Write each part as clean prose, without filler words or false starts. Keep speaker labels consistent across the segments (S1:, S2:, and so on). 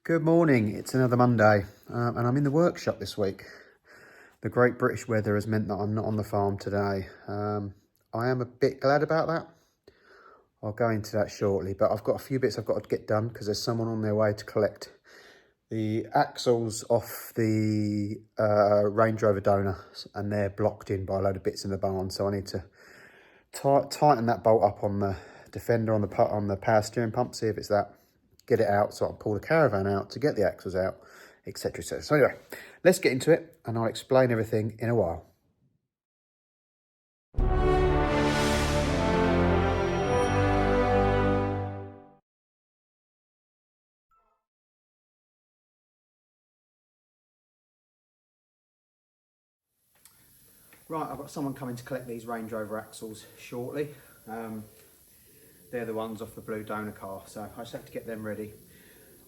S1: Good morning, it's another Monday and I'm in the workshop this week. The great British weather has meant that I'm not on the farm today. I am a bit glad about that. I'll go into that shortly, but I've got a few bits I've got to get done because there's someone on their way to collect the axles off the Range Rover donor and they're blocked in by a load of bits in the barn, so I need to tighten that bolt up on the Defender on the power steering pump, see if it's that. Get it out so I can pull the caravan out to get the axles out, etc, etc. So anyway, let's get into it and I'll explain everything in a while. Right, I've got someone coming to collect these Range Rover axles shortly. They're the ones off the blue donor car, so I just have to get them ready.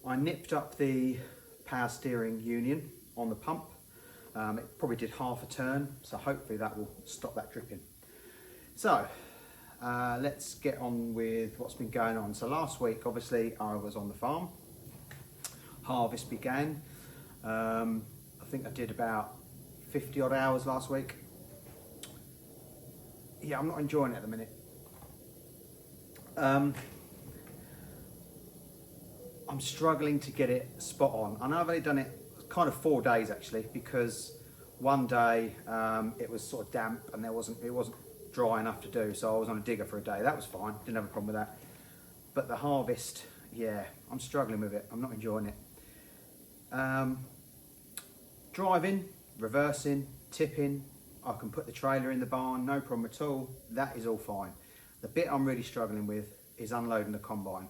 S1: I nipped up the power steering union on the pump. It probably did half a turn, so hopefully that will stop that dripping. So let's get on with what's been going on. So last week, obviously, I was on the farm. Harvest began. I think I did about 50 odd hours last week. Yeah, I'm not enjoying it at the minute. I'm struggling to get it spot on. I know I've only done it kind of 4 days actually, because one day it was sort of damp and it wasn't dry enough to do, so I was on a digger for a day. That was fine, didn't have a problem with that. But the harvest, yeah, I'm struggling with it. I'm not enjoying it. Driving, reversing, tipping, I can put the trailer in the barn, no problem at all. That is all fine. The bit I'm really struggling with is unloading the combine.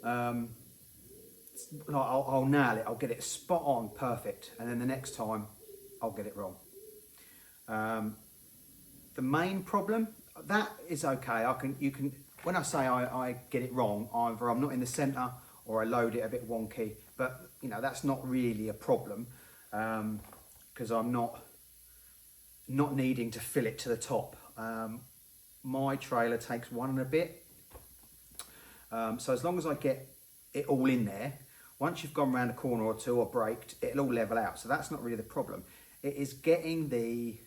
S1: I'll nail it, I'll get it spot on, perfect, and then the next time I'll get it wrong. The main problem, that is okay. When I say I get it wrong, either I'm not in the centre or I load it a bit wonky, but you know, that's not really a problem, because I'm not needing to fill it to the top. My trailer takes 1 and a bit. So as long as I get it all in there, once you've gone around a corner or two or braked, it'll all level out. So that's not really the problem. It is getting the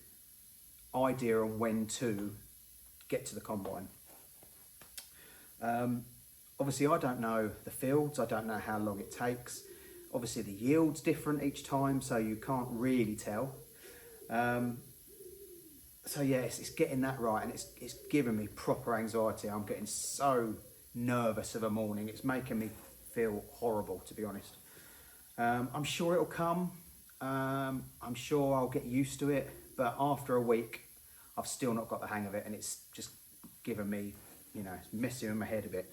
S1: idea on when to get to the combine. Obviously, I don't know the fields. I don't know how long it takes. Obviously, the yield's different each time, so you can't really tell. So yeah, it's getting that right, and it's giving me proper anxiety. I'm getting so nervous of a morning. It's making me feel horrible, to be honest. I'm sure it'll come. I'm sure I'll get used to it, but after a week, I've still not got the hang of it, and it's just given me, you know, it's messing in my head a bit.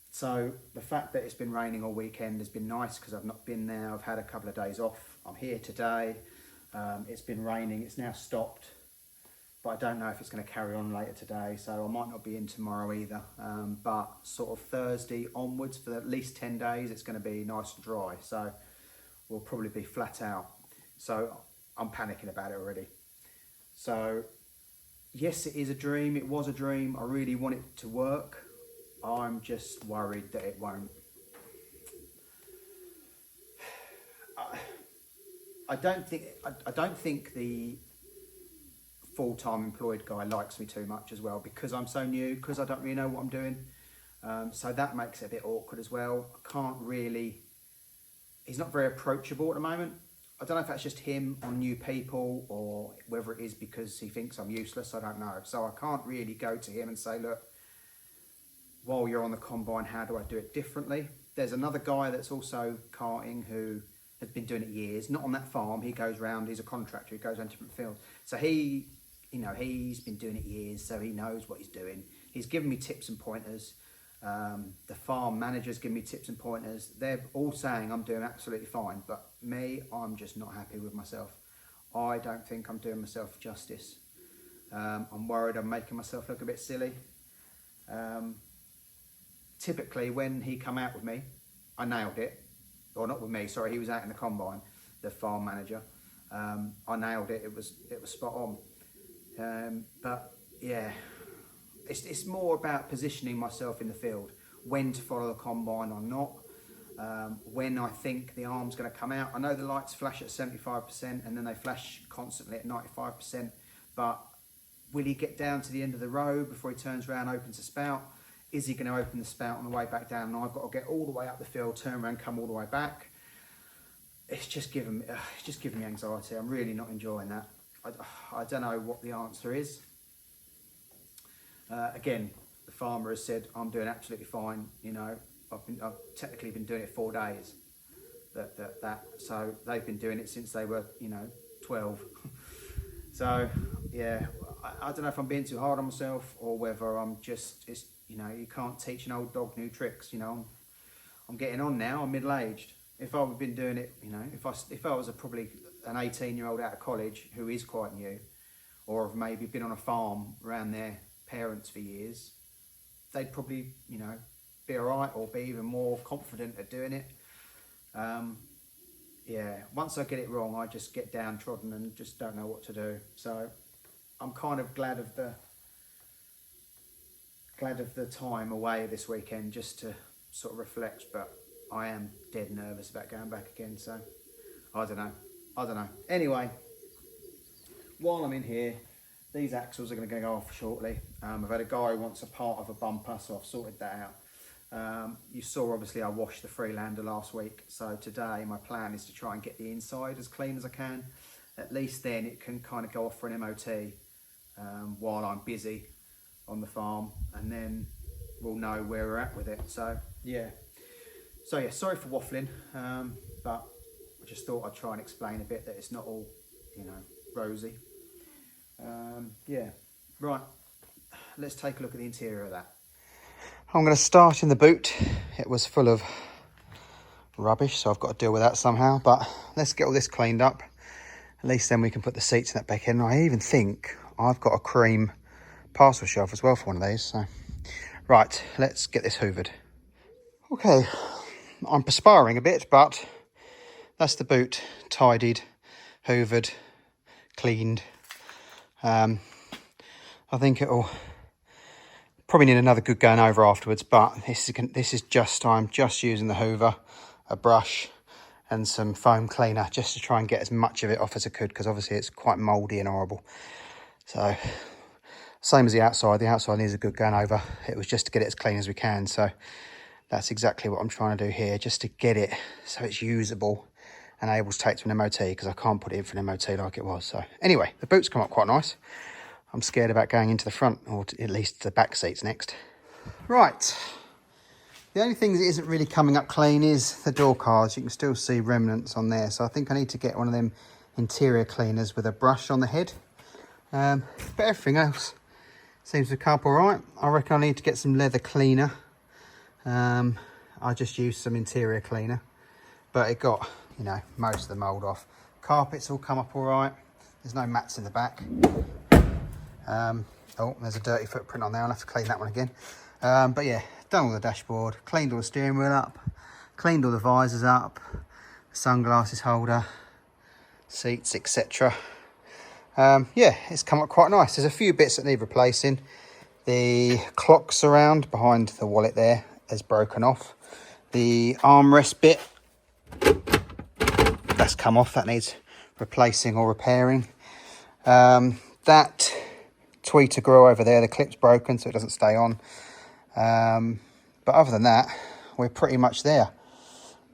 S1: So the fact that it's been raining all weekend has been nice because I've not been there. I've had a couple of days off. I'm here today. It's been raining. It's now stopped, but I don't know if it's going to carry on later today, so I might not be in tomorrow either. But sort of Thursday onwards for at least 10 days, it's going to be nice and dry, so we'll probably be flat out. So I'm panicking about it already. So yes, it is a dream. It was a dream. I really want it to work. I'm just worried that it won't. I don't think the full-time employed guy likes me too much as well, because I'm so new, because I don't really know what I'm doing. So that makes it a bit awkward as well. I can't really, he's not very approachable at the moment. I don't know if that's just him on new people or whether it is because he thinks I'm useless, I don't know. So I can't really go to him and say, look, while you're on the combine, how do I do it differently? There's another guy that's also karting who has been doing it years, not on that farm. He goes around, he's a contractor, he goes around different fields. So he, you know, he's been doing it years, so he knows what he's doing. He's given me tips and pointers. The farm manager's given me tips and pointers. They're all saying I'm doing absolutely fine, but me, I'm just not happy with myself. I don't think I'm doing myself justice. I'm worried I'm making myself look a bit silly. Typically, when he come out with me, I nailed it. Or not with me, sorry, he was out in the combine, the farm manager. I nailed it, it was spot on. But yeah, it's more about positioning myself in the field. when to follow the combine or not, when I think the arm's going to come out. I know the lights flash at 75% and then they flash constantly at 95%, but will he get down to the end of the row before he turns around, opens the spout? Is he going to open the spout on the way back down and I've got to get all the way up the field, turn around, come all the way back? It's just giving me anxiety. I'm really not enjoying that. I don't know what the answer is. Again, the farmer has said I'm doing absolutely fine. You know, I've technically been doing it 4 days. So they've been doing it since they were, you know, 12. So yeah, I don't know if I'm being too hard on myself or whether I'm just, it's, you know, you can't teach an old dog new tricks. You know, I'm getting on now. I'm middle-aged. If I had been doing it, you know, if I was probably an 18-year-old out of college who is quite new, or have maybe been on a farm around their parents for years, they'd probably, you know, be all right or be even more confident at doing it. Yeah, once I get it wrong, I just get downtrodden and just don't know what to do. So I'm kind of glad of the time away this weekend just to sort of reflect, but I am dead nervous about going back again. So I don't know. Anyway, while I'm in here, these axles are going to go off shortly. I've had a guy who wants a part of a bumper, so I've sorted that out. You saw obviously I washed the Freelander last week, so today my plan is to try and get the inside as clean as I can. At least then it can kind of go off for an MOT while I'm busy on the farm, and then we'll know where we're at with it. So yeah, sorry for waffling, but I just thought I'd try and explain a bit that it's not all, you know, rosy. Yeah, right, let's take a look at the interior of that. I'm going to start in the boot. It was full of rubbish, so I've got to deal with that somehow, but let's get all this cleaned up. At least then we can put the seats in that back in. I even think I've got a cream parcel shelf as well for one of these. So right, let's get this hoovered. Okay, I'm perspiring a bit, but that's the boot tidied, hoovered, cleaned. I think it'll probably need another good going over afterwards, but this is just, I'm just using the hoover, a brush and some foam cleaner just to try and get as much of it off as I could, because obviously it's quite mouldy and horrible. So same as the outside needs a good going over. It was just to get it as clean as we can, so that's exactly what I'm trying to do here, just to get it so it's usable and able to take to an MOT, because I can't put it in for an MOT like it was. So anyway, the boot's come up quite nice. I'm scared about going into the front, or at least the back seats next. Right, the only thing that isn't really coming up clean is the door cards. You can still see remnants on there, so I think I need to get one of them interior cleaners with a brush on the head. But everything else seems to come up all right. I reckon I need to get some leather cleaner. I just used some interior cleaner, but it got, you know, most of the mould off. Carpets all come up all right. There's no mats in the back. Oh, there's a dirty footprint on there. I'll have to clean that one again. But yeah, done all the dashboard, cleaned all the steering wheel up, cleaned all the visors up, sunglasses holder, seats, etc. Yeah, it's come up quite nice. There's a few bits that need replacing. The clock surround behind the wallet there is broken off. The armrest bit, that's come off. That needs replacing or repairing. That tweeter grill over there, the clip's broken, so it doesn't stay on. But other than that, we're pretty much there.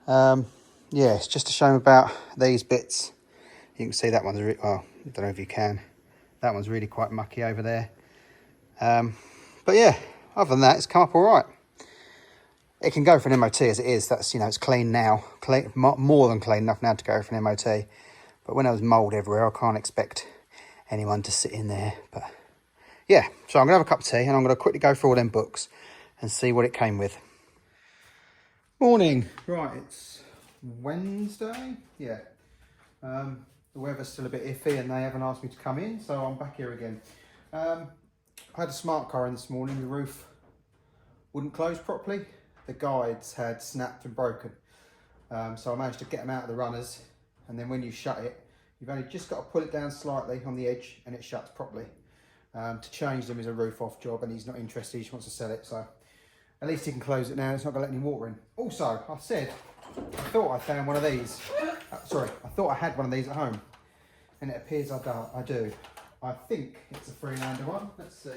S1: Yeah, it's just a shame about these bits. You can see that one's well, I don't know if you can. That one's really quite mucky over there. But yeah, other than that, it's come up all right. It can go for an MOT as it is. That's, you know, it's clean now, more than clean enough now to go for an MOT. But when there was mould everywhere, I can't expect anyone to sit in there. But yeah, so I'm gonna have a cup of tea and I'm gonna quickly go through all them books and see what it came with. Morning. Right, it's Wednesday. Yeah. The weather's still a bit iffy and they haven't asked me to come in, so I'm back here again. I had a smart car in this morning. The roof wouldn't close properly. The guides had snapped and broken. So I managed to get them out of the runners, and then when you shut it, you've only just got to pull it down slightly on the edge and it shuts properly. To change them is a roof off job and he's not interested, he just wants to sell it. So At least he can close it now. It's not going to let any water in. Also, I thought I found one of these. Sorry, I thought I had one of these at home. And it appears I do. I think it's a Freelander one. Let's see.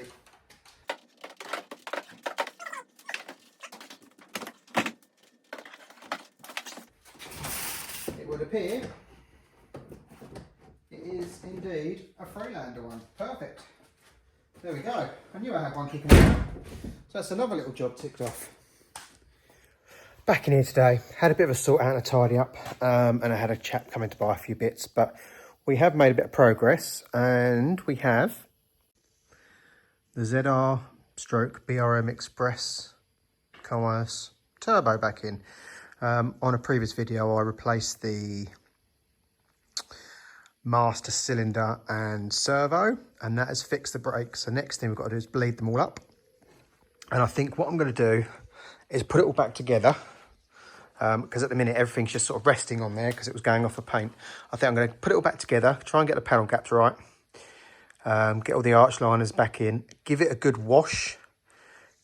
S1: It would appear it is indeed a Freelander one. Perfect. There we go. I knew I had one kicking around. So that's another little job ticked off. Back in here today, had a bit of a sort out and a tidy up, and I had a chap come in to buy a few bits, but we have made a bit of progress, and we have the ZR stroke BRM Express Coerce turbo back in. On a previous video, I replaced the master cylinder and servo, and that has fixed the brakes. The next thing we've got to do is bleed them all up. And I think what I'm going to do is put it all back together, because at the minute everything's just sort of resting on there because it was going off the paint. I think I'm going to put it all back together, try and get the panel gaps right, get all the arch liners back in, give it a good wash,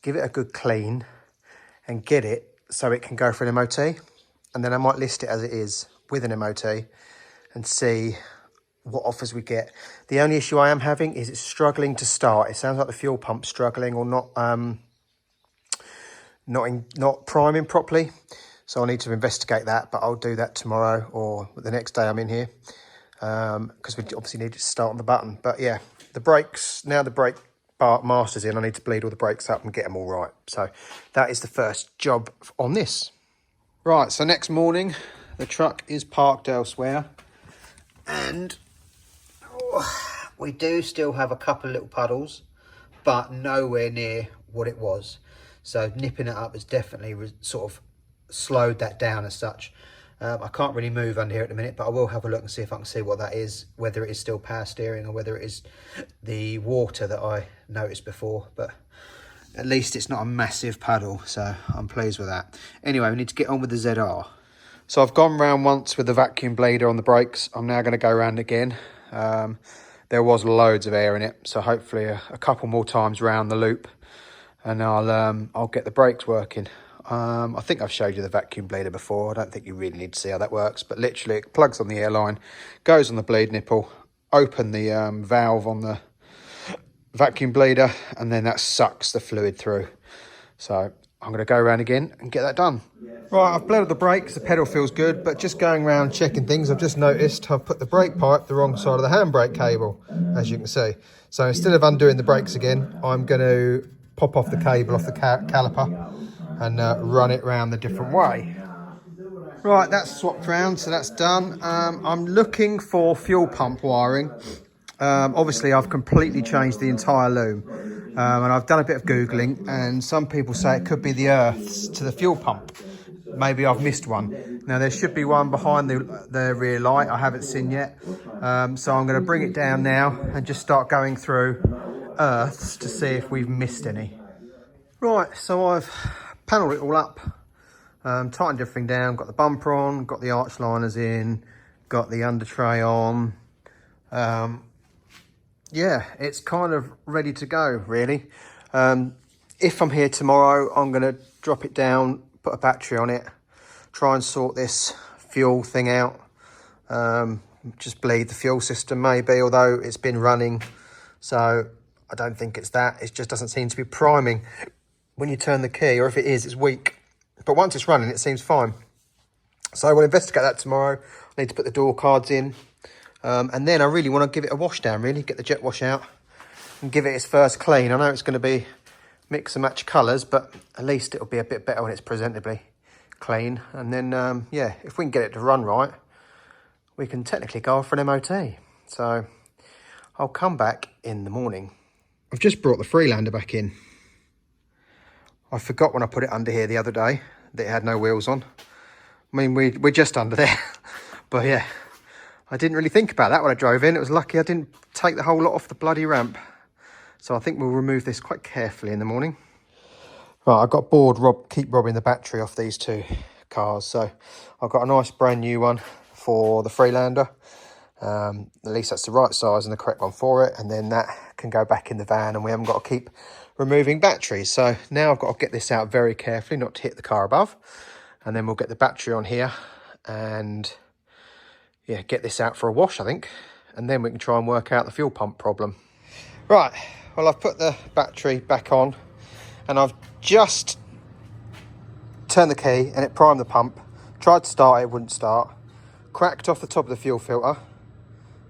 S1: give it a good clean, and get it so it can go for an MOT. And then I might list it as it is with an MOT and see what offers we get. The only issue I am having is it's struggling to start. It sounds like the fuel pump's struggling or not priming properly. So I need to investigate that, but I'll do that tomorrow or the next day I'm in here, because we obviously need to start on the button. But yeah, the brakes, now the brake master's in, I need to bleed all the brakes up and get them all right. So that is the first job on this. Right, so next morning, the truck is parked elsewhere, and we do still have a couple of little puddles, but nowhere near what it was. So nipping it up has definitely sort of slowed that down as such. I can't really move under here at the minute, but I will have a look and see if I can see what that is, whether it is still power steering or whether it is the water that I noticed before. But at least it's not a massive puddle, so I'm pleased with that. Anyway, we need to get on with the ZR. So I've gone round once with the vacuum blader on the brakes. I'm now going to go round again. There was loads of air in it, so hopefully a couple more times round the loop, and I'll get the brakes working. I think I've showed you the vacuum bleeder before. I don't think you really need to see how that works, but literally it plugs on the airline, goes on the bleed nipple, open the valve on the vacuum bleeder, and then that sucks the fluid through. So I'm going to go around again and get that done. Right, I've bled the brakes, the pedal feels good, but just going around checking things, I've just noticed I've put the brake pipe the wrong side of the handbrake cable, as you can see. So instead of undoing the brakes again, I'm going to pop off the cable off the caliper and run it round the different way. Right, that's swapped round, so that's done. I'm looking for fuel pump wiring. Obviously, I've completely changed the entire loom, and I've done a bit of Googling, and some people say it could be the earths to the fuel pump. Maybe I've missed one. Now, there should be one behind the rear light I haven't seen yet. So I'm going to bring it down now and just start going through earths to see if we've missed any. Right, so I've panelled it all up, tightened everything down, got the bumper on, got the arch liners in, got the under tray on. Yeah, it's kind of ready to go, really. If I'm here tomorrow, I'm going to drop it down, put a battery on it, try and sort this fuel thing out. Just bleed the fuel system maybe, although it's been running, so I don't think it's that. It just doesn't seem to be priming when you turn the key, or if it is, it's weak. But once it's running, it seems fine. So we'll investigate that tomorrow. I need to put the door cards in. And then I really want to give it a wash down, really, get the jet wash out and give it its first clean. I know it's going to be mix and match colours, but at least it'll be a bit better when it's presentably clean. And then, yeah, if we can get it to run right, we can technically go off for an MOT. So I'll come back in the morning. I've just brought the Freelander back in. I forgot when I put it under here the other day that it had no wheels on. I mean, we're just under there, but yeah. I didn't really think about that when I drove in. It was lucky I didn't take the whole lot off the bloody ramp. So I think we'll remove this quite carefully in the morning. Right, I got bored, keep robbing the battery off these two cars. So I've got a nice brand new one for the Freelander. At least that's the right size and the correct one for it. And then that can go back in the van and we haven't got to keep
S2: removing batteries. So now I've got to get this out very carefully, not to hit the car above. And then we'll get the battery on here and yeah, get this out for a wash, I think. And then we can try and work out the fuel pump problem. Right, well, I've put the battery back on and I've just turned the key and it primed the pump. Tried to start it, wouldn't start. Cracked off the top of the fuel filter.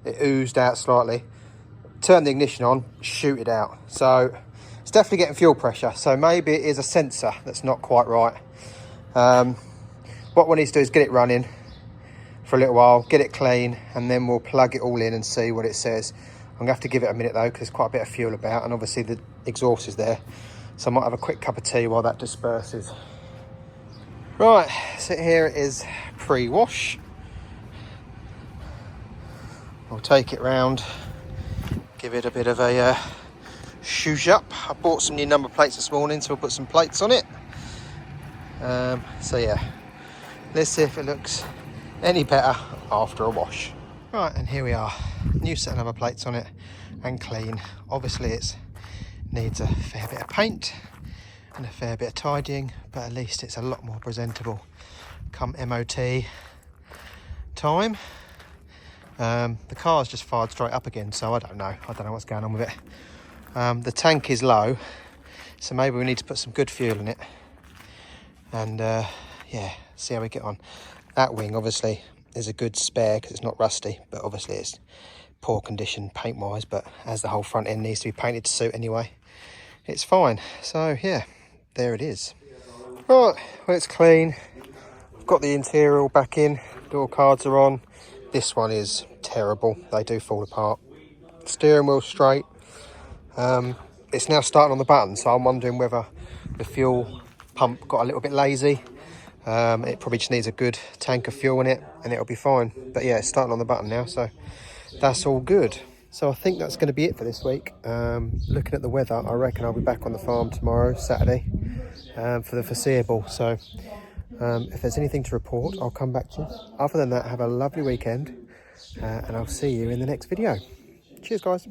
S2: It oozed out slightly. Turned the ignition on, shoot it out. So it's definitely getting fuel pressure. So maybe it is a sensor that's not quite right. What we need to do is get it running for a little while, get it clean, and then we'll plug it all in and see what it says. I'm gonna have to give it a minute though, because there's quite a bit of fuel about, and obviously the exhaust is there. So I might have a quick cup of tea while that disperses. Right, so here it is pre-wash. I'll take it round, give it a bit of a zhuzh up. I bought some new number plates this morning, so we'll put some plates on it. So yeah, let's see if it looks any better after a wash. Right, and here we are, new set of number plates on it and clean. Obviously it needs a fair bit of paint and a fair bit of tidying, but at least it's a lot more presentable come MOT time. The car's just fired straight up again, so I don't know what's going on with it. The tank is low, so maybe we need to put some good fuel in it and yeah, see how we get on. That wing obviously is a good spare because it's not rusty, but obviously it's poor condition paint wise, but as the whole front end needs to be painted to suit anyway, it's fine. So yeah, there it is. Right, well, it's clean. I've got the interior all back in, door cards are on. This one is terrible, they do fall apart. Steering wheel straight. It's now starting on the button, so I'm wondering whether the fuel pump got a little bit lazy. It probably just needs a good tank of fuel in it and it'll be fine. But yeah, it's starting on the button now, so that's all good. So I think that's going to be it for this week. Looking at the weather, I reckon I'll be back on the farm tomorrow, Saturday, for the foreseeable. So if there's anything to report, I'll come back to you. Other than that, have a lovely weekend and I'll see you in the next video. Cheers, guys.